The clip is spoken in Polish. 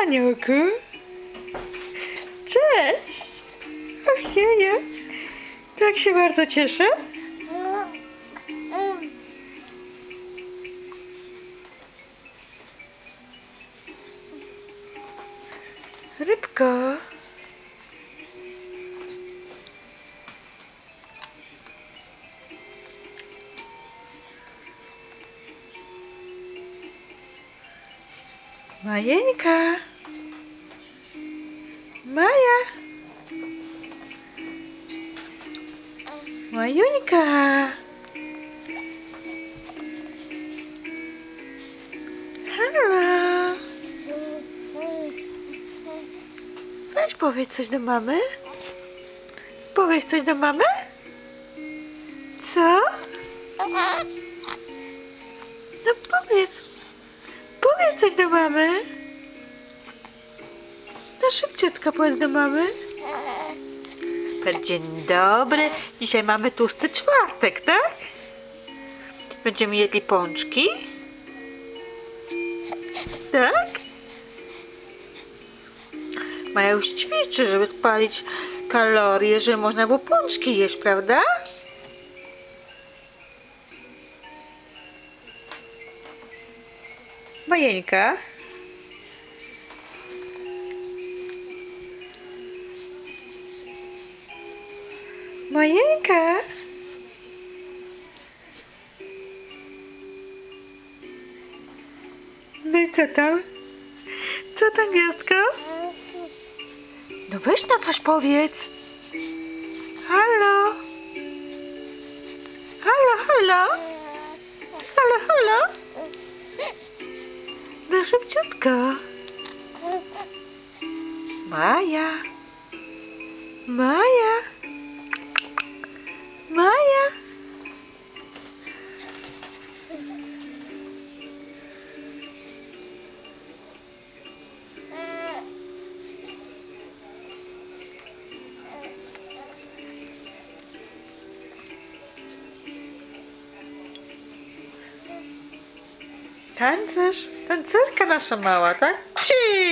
aniołku. Cześć. Ojeju. Tak się bardzo cieszę. Rybko. Majeńka. Maja. Majuńka. Halo. Weź powiedz coś do mamy. Powiedz coś do mamy? Co? No powiedz. Powiedz coś do mamy. No szybciutko powiedz do mamy. Dzień dobry. Dzisiaj mamy tłusty czwartek, tak? Będziemy jedli pączki? Tak? Maja już ćwiczy, żeby spalić kalorie, żeby można było pączki jeść, prawda? Majeńka. Majeńka. No i co tam? Co tam, gwiazdko? No weź no coś powiedz. Halo? Halo, halo? Halo, halo? No szybciutko. Maja. Maja. Maja. Tańczysz? Tancerka nasza mała, tak? Ci!